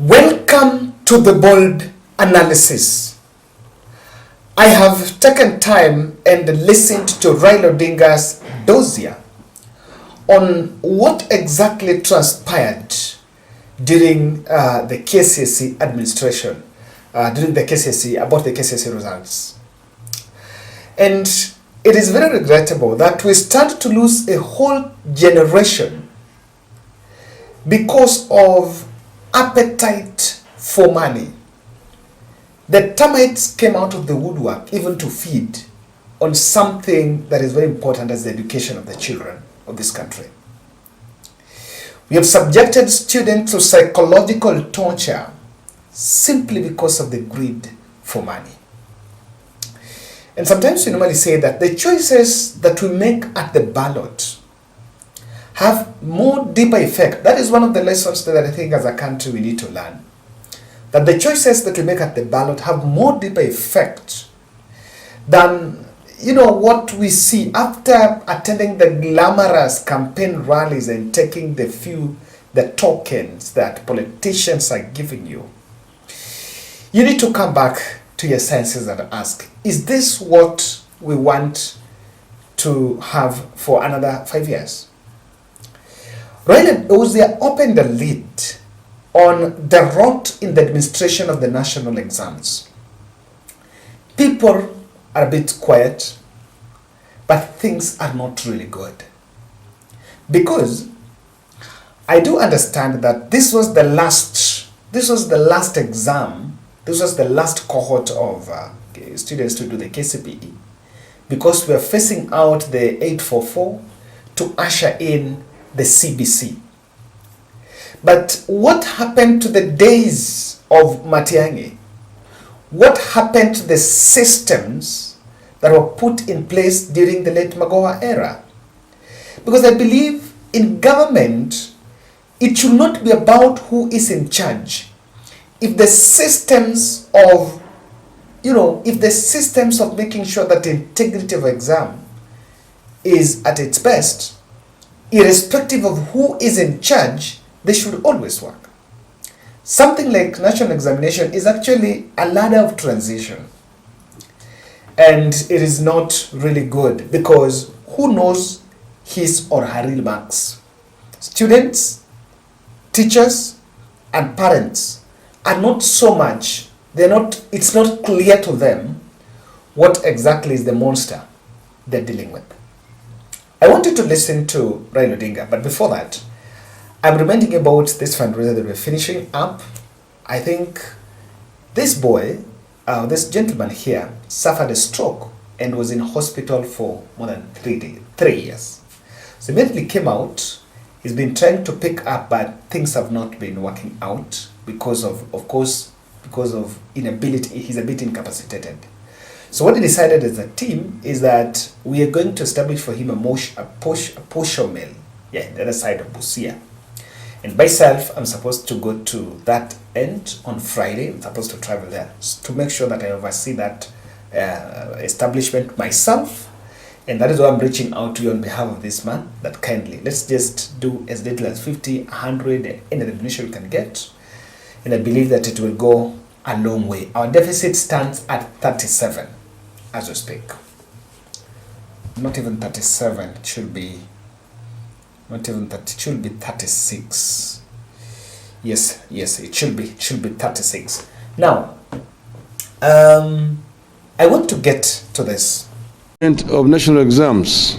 Welcome to the bold analysis. I have taken time and listened to Raila Odinga's dossier on what exactly transpired during the KCSE administration, during the KCSE, about the KCSE results. And it is very regrettable that we start to lose a whole generation because of appetite for money. The termites came out of the woodwork even to feed on something that is very important as the education of the children of this country. We have subjected students to psychological torture simply because of the greed for money. And sometimes we normally say that the choices that we make at the ballot have more deeper effect. That is one of the lessons that I think as a country we need to learn. That the choices that we make at the ballot have more deeper effect than what we see after attending the glamorous campaign rallies and taking the tokens that politicians are giving you. You need to come back to your senses and ask, is this what we want to have for another 5 years? Raila Odinga opened the lid on the rot in the administration of the national exams. People are a bit quiet, but things are not really good. Because I do understand that this was the last exam, this was the last cohort of students to do the KCPE, because we are facing out the 844 to usher in the CBC. But what happened to the days of Matiang'i? What happened to the systems that were put in place during the late Magoha era? Because I believe in government, it should not be about who is in charge. If the systems of, making sure that the integrity of exam is at its best, irrespective of who is in charge, they should always work. Something like national examination is actually a ladder of transition. And it is not really good because who knows his or her real marks? Students, teachers, and parents are not so much, it's not clear to them what exactly is the monster they're dealing with. I want you to listen to Raila Odinga, but before that, I'm reminding you about this fundraiser that we're finishing up. I think this this gentleman here suffered a stroke and was in hospital for more than 3 years. So immediately came out. He's been trying to pick up, but things have not been working out because of inability. He's a bit incapacitated. So what we decided as a team is that we are going to establish for him a posho mill, the other side of Busia. And myself, I'm supposed to go to that end on Friday. I'm supposed to travel there to make sure that I oversee that establishment myself. And that is why I'm reaching out to you on behalf of this man, that kindly, let's just do as little as 50, 100, any donation we can get. And I believe that it will go a long way. Our deficit stands at 37 as we speak. Not even 37, it should be 36. Yes, it should be 36. Now, I want to get to this. Of national exams,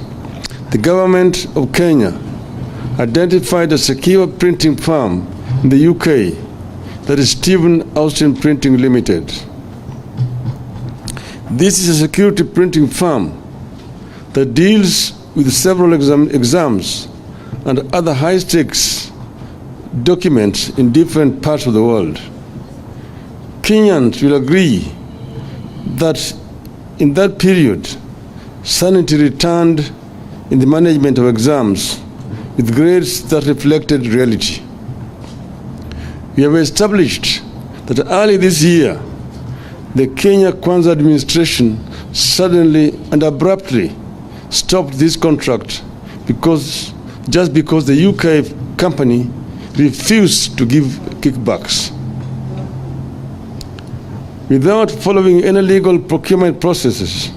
the government of Kenya identified a secure printing firm in the UK, that is Stephen Austin Printing Limited. This is a security printing firm that deals with several exams and other high-stakes documents in different parts of the world. Kenyans will agree that in that period, sanity returned in the management of exams with grades that reflected reality. We have established that early this year, the Kenya Kwanza administration suddenly and abruptly stopped this contract just because the UK company refused to give kickbacks. without following any legal procurement processes,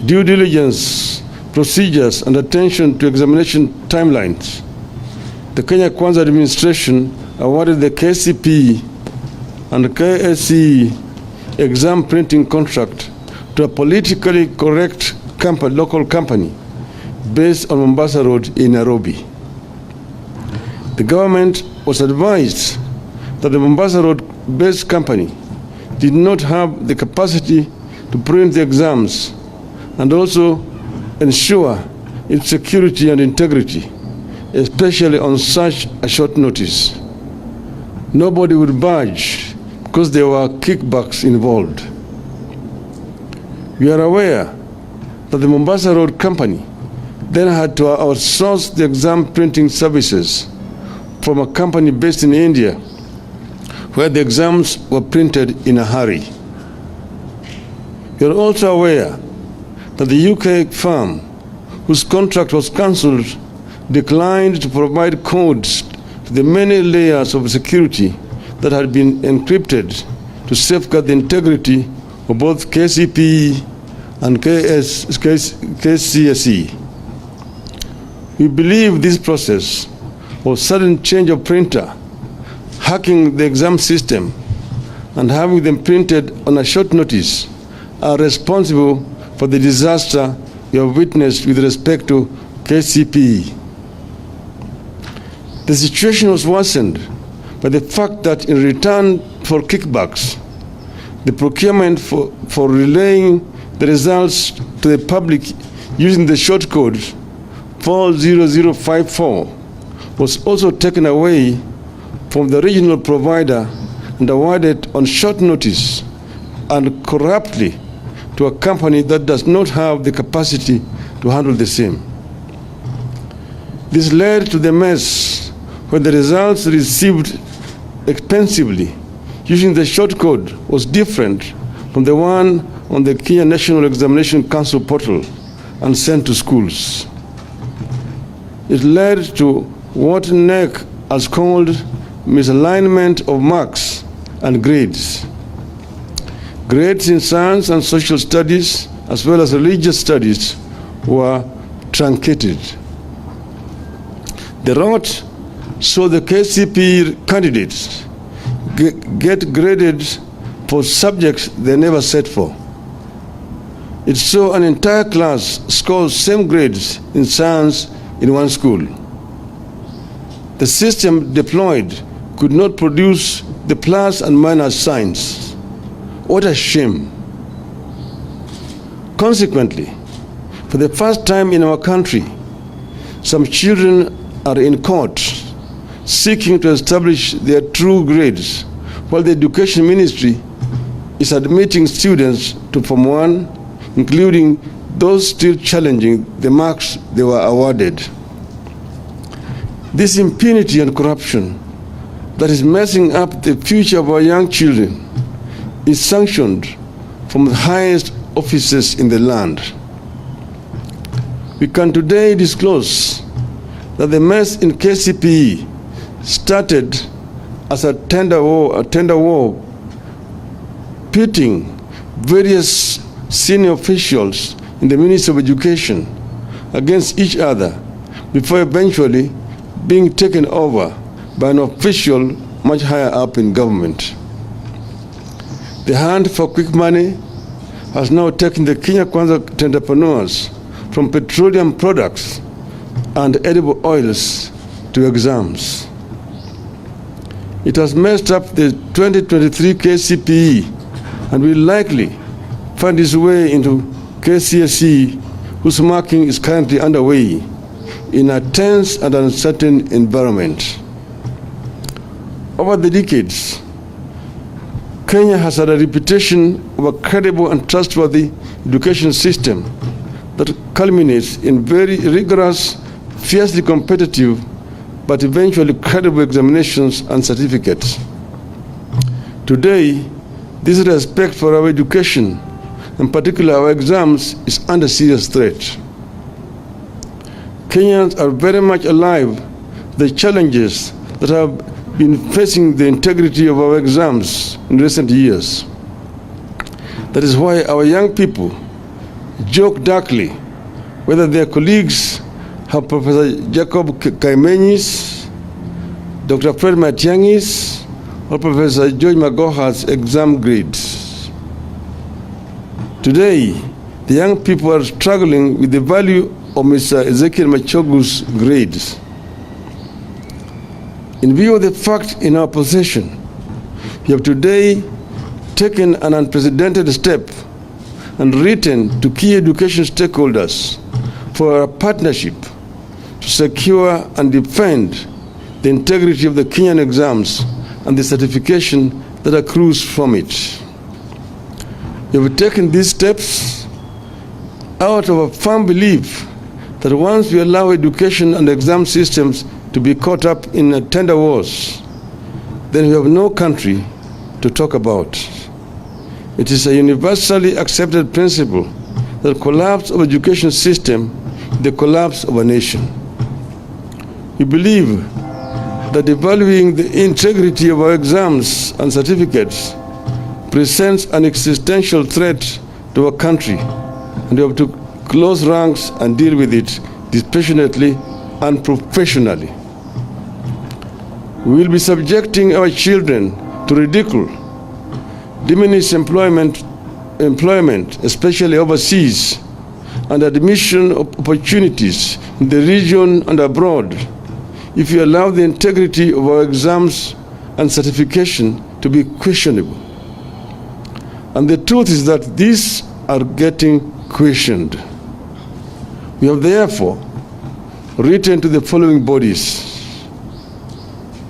due diligence procedures, and attention to examination timelines. The Kenya Kwanza administration awarded the KCPE and KSE exam printing contract to a politically correct local company based on Mombasa Road in Nairobi. The government was advised that the Mombasa Road-based company did not have the capacity to print the exams and also ensure its security and integrity, especially on such a short notice. Nobody would budge because there were kickbacks involved. We are aware that the Mombasa Road company then had to outsource the exam printing services from a company based in India, where the exams were printed in a hurry. We are also aware that the UK firm, whose contract was cancelled, declined to provide codes to the many layers of security that had been encrypted to safeguard the integrity of both KCPE and KCSE. We believe this process of sudden change of printer, hacking the exam system, and having them printed on a short notice are responsible for the disaster we have witnessed with respect to KCPE. The situation was worsened by the fact that in return for kickbacks, the procurement for relaying the results to the public using the short code 40054 was also taken away from the regional provider and awarded on short notice and corruptly to a company that does not have the capacity to handle the same. This led to the mess where the results received expensively using the short code was different from the one on the Kenya National Examination Council portal and sent to schools. It led to what NEC has called misalignment of marks and grades. Grades in science and social studies, as well as religious studies, were truncated. The route saw the KCPE candidates get graded for subjects they never set for. It saw an entire class score same grades in science in one school. The system deployed could not produce the plus and minus signs. What a shame. Consequently, for the first time in our country, some children are in court seeking to establish their true grades, while the Education Ministry is admitting students to Form 1, including those still challenging the marks they were awarded. This impunity and corruption that is messing up the future of our young children is sanctioned from the highest offices in the land. We can today disclose that the mess in KCPE started as a tender war pitting various senior officials in the Ministry of Education against each other before eventually being taken over by an official much higher up in government. The hunt for quick money has now taken the Kenya Kwanza entrepreneurs from petroleum products and edible oils to exams. It has messed up the 2023 KCPE and will likely find its way into KCSE, whose marking is currently underway in a tense and uncertain environment. Over the decades, Kenya has had a reputation of a credible and trustworthy education system that culminates in very rigorous, fiercely competitive, but eventually credible examinations and certificates. Today, this respect for our education, in particular our exams, is under serious threat. Kenyans are very much alive to the challenges that have been facing the integrity of our exams in recent years. That is why our young people joke darkly whether their colleagues have Professor Jacob Kaimenyis, Dr. Fred Matiangis, or Professor George Magoha's exam grades. Today, the young people are struggling with the value of Mr. Ezekiel Machogu's grades. In view of the fact in our possession, we have today taken an unprecedented step and written to key education stakeholders for a partnership to secure and defend the integrity of the Kenyan exams and the certification that accrues from it. We have taken these steps out of a firm belief that once we allow education and exam systems to be caught up in tender wars, then we have no country to talk about. It is a universally accepted principle that collapse of education system is the collapse of a nation. We believe that evaluating the integrity of our exams and certificates presents an existential threat to our country, and we have to close ranks and deal with it dispassionately and professionally. We will be subjecting our children to ridicule, diminished employment, especially overseas, and admission opportunities in the region and abroad if we allow the integrity of our exams and certification to be questionable. And the truth is that these are getting questioned. We have therefore written to the following bodies.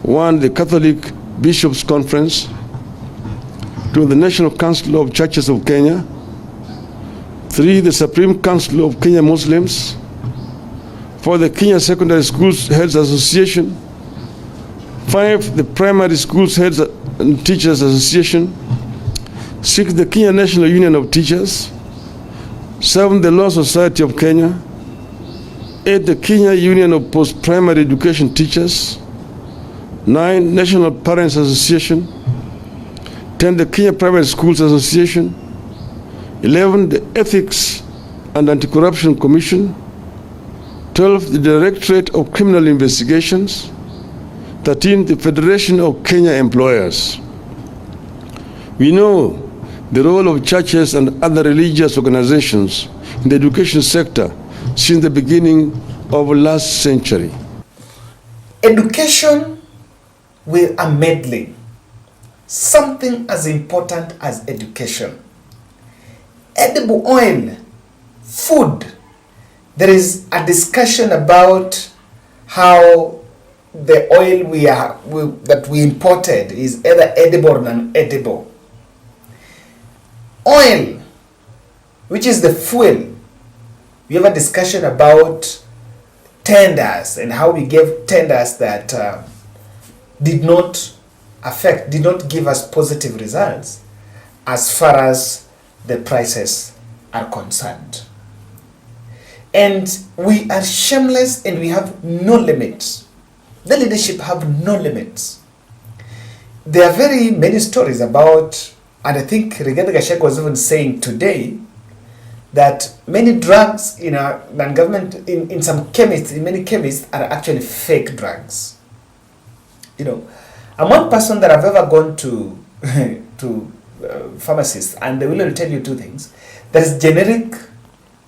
1, the Catholic Bishops' Conference. 2, the National Council of Churches of Kenya. 3, the Supreme Council of Kenya Muslims. 4, the Kenya Secondary Schools Heads Association. 5, the Primary Schools Heads and Teachers Association. 6, the Kenya National Union of Teachers. 7, the Law Society of Kenya. 8, the Kenya Union of Post-Primary Education Teachers. 9, National Parents Association. 10, the Kenya Private Schools Association. 11, the Ethics and Anti-Corruption Commission. 12, the Directorate of Criminal Investigations. 13, the Federation of Kenya Employers. We know the role of churches and other religious organizations in the education sector since the beginning of last century. Education with a medley. Something as important as education. Edible oil, food. There is a discussion about how the oil that we imported is either edible or non-edible. Oil, which is the fuel. We have a discussion about tenders and how we gave tenders that did not give us positive results as far as the prices are concerned. And we are shameless and we have no limits. The leadership have no limits. There are very many stories about, and I think Rigathi Gachagua was even saying today, that many drugs in our non-government, in some chemists, in many chemists, are actually fake drugs. You know, I'm one person that I've ever gone to pharmacists, and they will tell you two things. There is generic,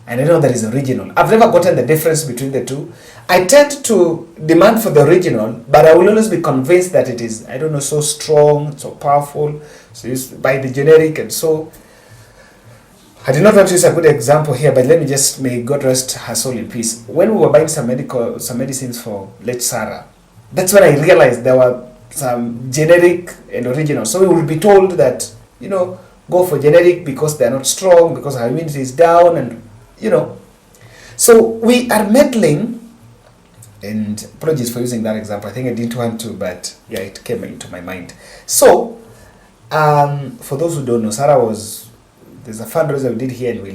and I know there is original. I've never gotten the difference between the two. I tend to demand for the original, but I will always be convinced that it is, I don't know, so strong, so powerful. So you buy the generic, and so I did not want to use a good example here, but let me just, may God rest her soul in peace. When we were buying some medicines for late Sarah, that's when I realized there were some generic and original. So we will be told that, you know, go for generic because they're not strong, because our immunity is down, and, you know. So we are meddling, and apologies for using that example. I think I didn't want to, but yeah, it came into my mind. So, for those who don't know, there's a fundraiser we did here, and we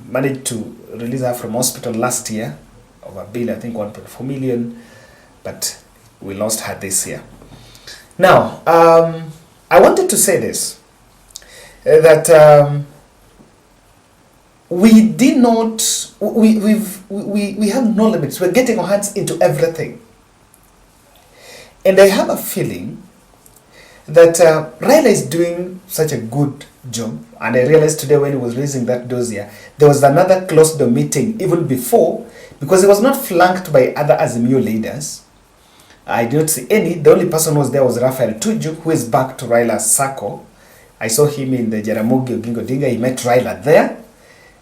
managed to release her from hospital last year of a bill, I think 1.4 million, but we lost her this year. Now, I wanted to say this. that we did not, we have no limits. We're getting our hands into everything. And I have a feeling that Raila is doing such a good job. And I realized today when he was raising that dossier, there was another closed door meeting even before, because he was not flanked by other Azimio leaders. I did not see any. The only person who was there was Rafael Tuju, who is back to Raila's circle. I saw him in the Jaramogi Oginga Odinga. He met Raila there.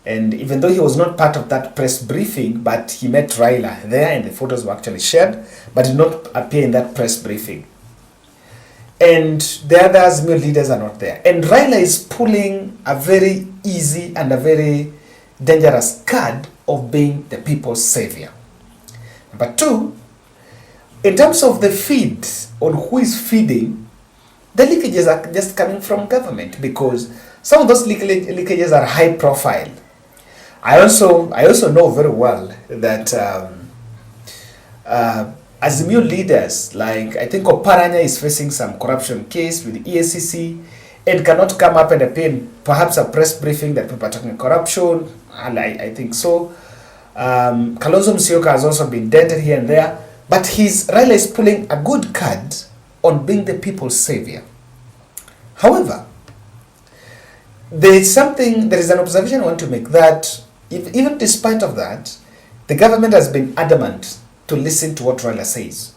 And even though he was not part of that press briefing, but he met Raila there, and the photos were actually shared, but did not appear in that press briefing. And the other Azimio leaders are not there. And Raila is pulling a very easy and a very dangerous card of being the people's savior. Number two, in terms of the feed on who is feeding, the leakages are just coming from government, because some of those leakages are high profile. I also know very well that Azimio leaders, like I think Oparanya is facing some corruption case with the EACC and cannot come up and appear in perhaps a press briefing that people are talking corruption. And I think so. Kalonzo Musyoka has also been dented here and there, but Raila is pulling a good card on being the people's savior. However, there is an observation I want to make, that even despite of that, the government has been adamant to listen to what Raila says.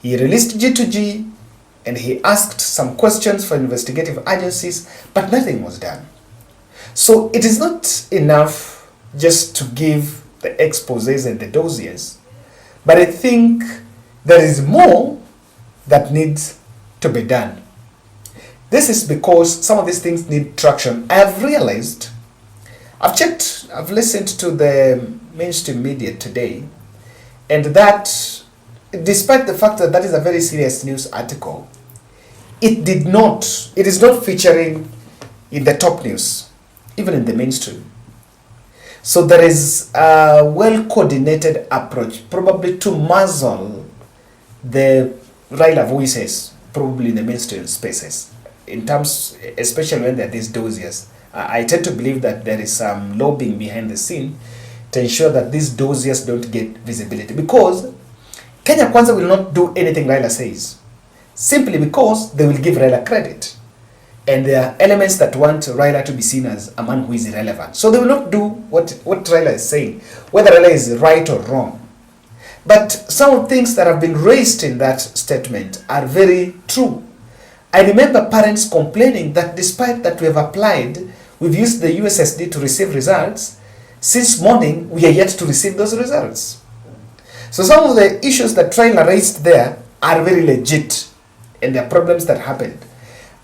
He released G2G and he asked some questions for investigative agencies, but nothing was done. So it is not enough just to give the exposés and the dossiers, but I think there is more that needs to be done. This is because some of these things need traction. I have realized, I've listened to the mainstream media today, and that, despite the fact that that is a very serious news article, it is not featuring in the top news, even in the mainstream. So there is a well-coordinated approach, probably to muzzle the Raila voices, probably in the mainstream spaces, in terms, especially when there are these dossiers. I tend to believe that there is some lobbying behind the scene to ensure that these dossiers don't get visibility, because Kenya Kwanza will not do anything Raila says, simply because they will give Raila credit. And there are elements that want Raila to be seen as a man who is irrelevant. So they will not do what Raila is saying, whether Raila is right or wrong. But some of the things that have been raised in that statement are very true. I remember parents complaining that despite that we have applied, we've used the USSD to receive results, since morning we are yet to receive those results. So some of the issues that Raila raised there are very legit, and there are problems that happened.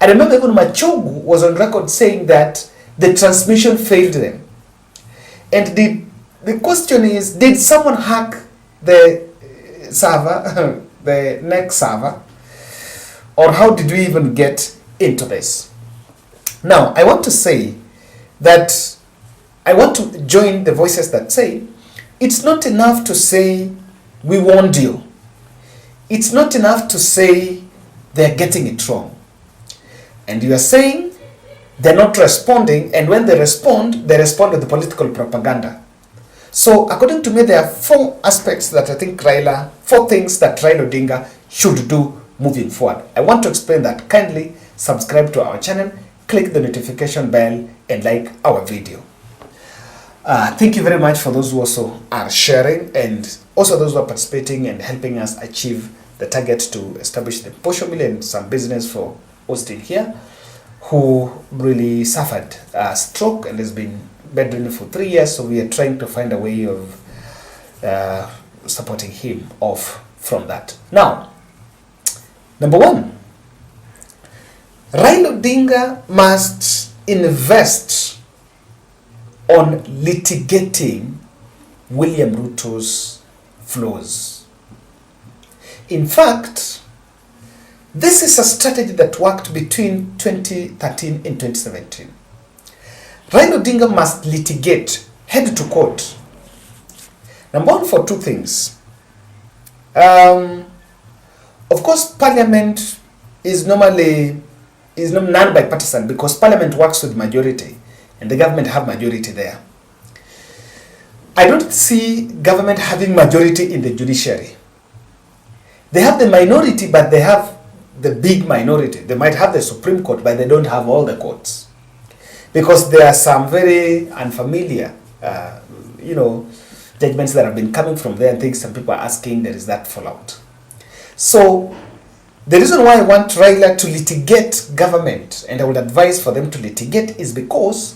I remember even Machogu was on record saying that the transmission failed them. And the question is, did someone hack the server, the next server? Or how did we even get into this? Now, I want to say that I want to join the voices that say, it's not enough to say, we warned you. It's not enough to say, they're getting it wrong. And you are saying they're not responding, and when they respond with the political propaganda. So according to me, there are four things that Raila Odinga should do moving forward. I want to explain that. Kindly subscribe to our channel, click the notification bell, and like our video. Thank you very much for those who also are sharing, and also those who are participating and helping us achieve the target to establish the Posho Mill and some business for Austin here, who really suffered a stroke and has been bedridden for 3 years. So we are trying to find a way of supporting him off from that. Now, number one, Raila Odinga must invest on litigating William Ruto's flaws. In fact, this is a strategy that worked between 2013 and 2017. Raila Odinga must litigate, head to court. Number one, for two things. Of course, Parliament is normally is non-bipartisan because Parliament works with majority and the government have majority there. I don't see government having majority in the judiciary. They have the minority, but they have the big minority. They might have the Supreme Court, but they don't have all the courts. Because there are some very unfamiliar, judgments that have been coming from there and things some people are asking, there is that fallout. So, the reason why I want Raila to litigate government, and I would advise for them to litigate, is because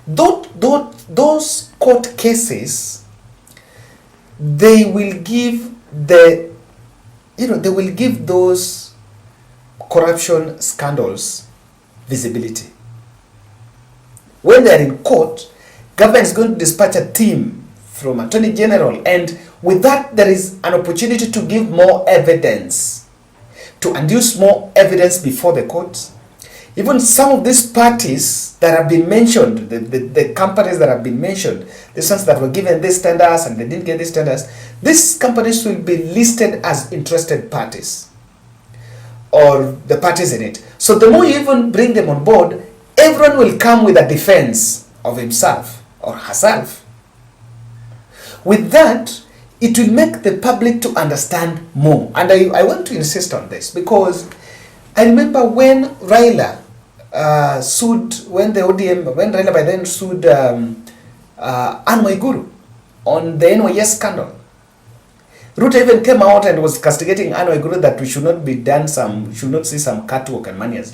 those court cases, they will give those corruption scandals visibility. When they are in court, government is going to dispatch a team from Attorney General, and with that there is an opportunity to give more evidence, to induce more evidence before the courts. Even some of these parties that have been mentioned, the companies that have been mentioned, the ones that were given these tenders and they didn't get these tenders, these companies will be listed as interested parties or the parties in it. So the more you even bring them on board, everyone will come with a defense of himself or herself. With that, it will make the public to understand more. And I want to insist on this because I remember when Raila when Raila by then sued Anne Waiguru on the NYS scandal. Ruto even came out and was castigating Anne Waiguru that we should not see some catwalk and money has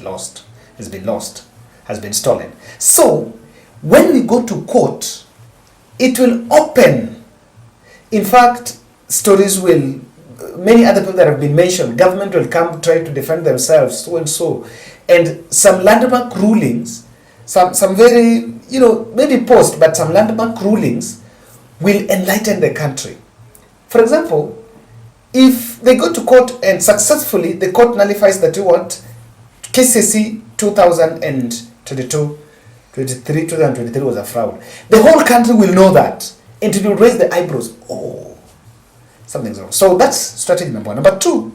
been stolen. So, when we go to court, it will open. In fact, many other people that have been mentioned, government will come try to defend themselves, so and so. And some landmark rulings, some very, maybe but some landmark rulings will enlighten the country. For example, if they go to court and successfully the court nullifies the KCPE 2023 was a fraud, the whole country will know that, and it will raise the eyebrows. Oh, something's wrong. So that's strategy number one. Number two,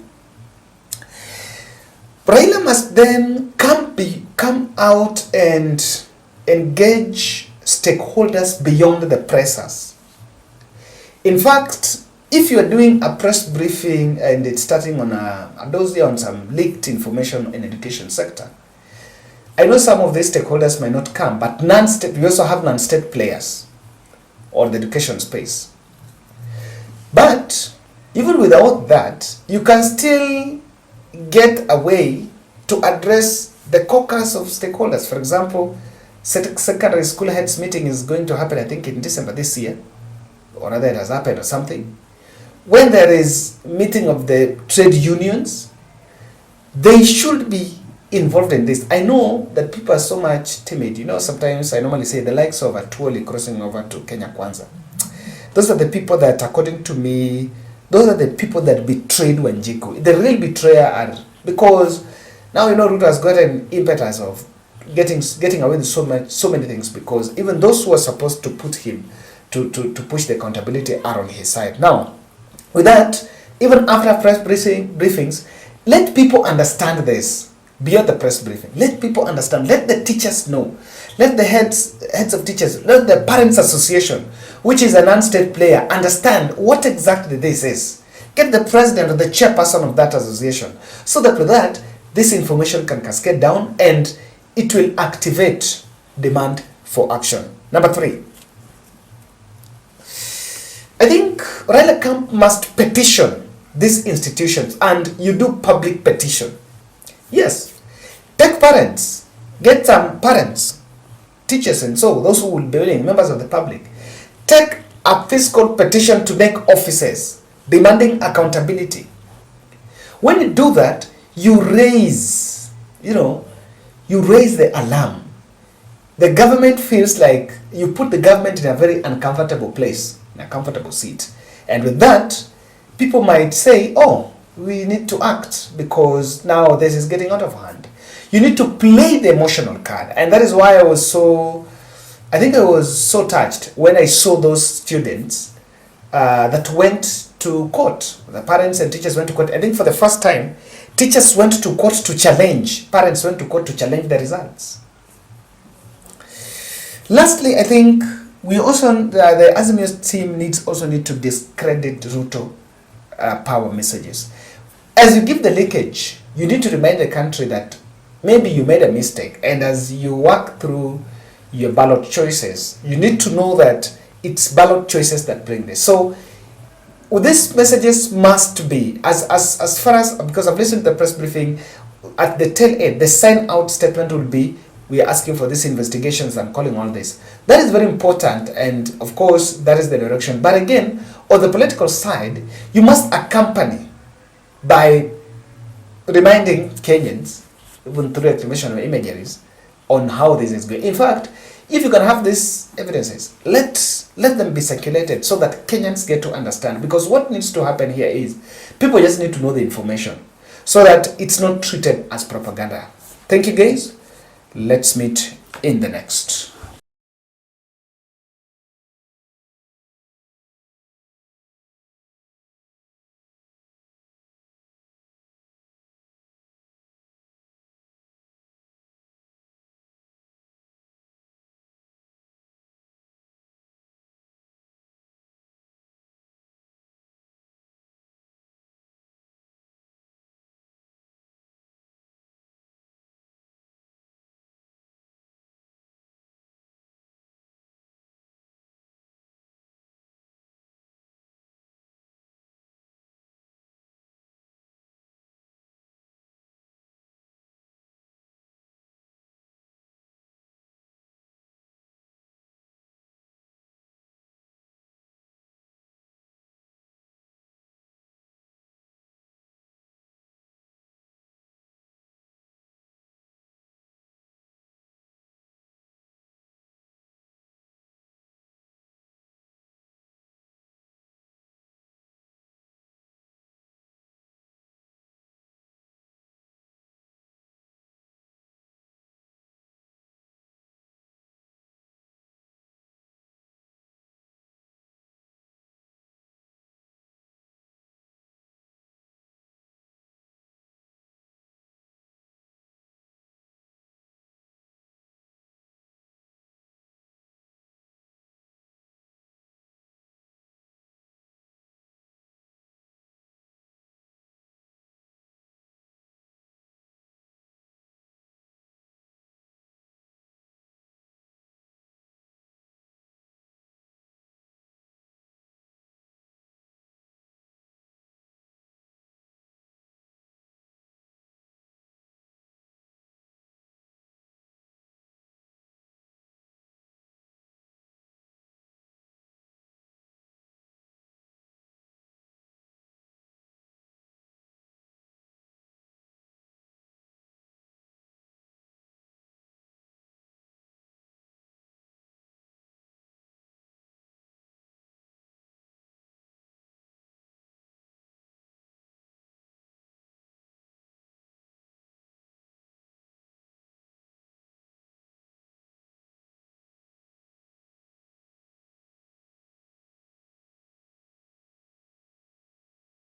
Raila must then come out and engage stakeholders beyond the pressers. In fact, if you are doing a press briefing and it's starting on on some leaked information in education sector, I know some of these stakeholders might not come, but we also have non-state players or the education space. But even without that, you can still get a way to address the caucus of stakeholders. For example, secondary school heads meeting is going to happen, I think, in December this year, or rather it has happened or something. When there is meeting of the trade unions, they should be involved in this. I know that people are so much timid. Sometimes I normally say the likes of Oduor crossing over to Kenya Kwanza. Those are the people that, according to me, those are the people that betrayed Wanjiku. The real betrayer are, because now Ruto has got an impetus of getting away with so many things, because even those who are supposed to put him to push the accountability are on his side. Now, with that, even after press briefings, let people understand this beyond the press briefing. Let people understand. Let the teachers know. Let the heads of teachers, let the parents association, which is a non-state player, understand what exactly this is. Get the president or the chairperson of that association, so that with that, this information can cascade down and it will activate demand for action. Number three, I think Raila Camp must petition these institutions, and you do public petition. Yes, take parents, get some parents, teachers and so, those who will be willing, members of the public. Take a fiscal petition to make offices demanding accountability. When you do that, you raise the alarm. The government feels like you put the government in a very uncomfortable place, in a comfortable seat. And with that, people might say, oh, we need to act because now this is getting out of hand. You need to play the emotional card. And that is why I was so touched when I saw those students that went to court. The parents and teachers went to court. I think for the first time, Teachers went to court to challenge, parents went to court to challenge the results. Lastly, I think we also, the Azimio team need to discredit Ruto power messages. As you give the leakage, you need to remind the country that maybe you made a mistake, and as you work through your ballot choices, you need to know that it's ballot choices that bring this. So these messages must be, as far as, because I've listened to the press briefing, at the tail end, the sign out statement will be, we are asking for these investigations and calling on this. That is very important, and of course, that is the direction. But again, on the political side, you must accompany by reminding Kenyans, even through exclamation of imageries, on how this is going. In fact, if you can have these evidences, let them be circulated so that Kenyans get to understand. Because what needs to happen here is people just need to know the information so that it's not treated as propaganda. Thank you, guys. Let's meet in the next.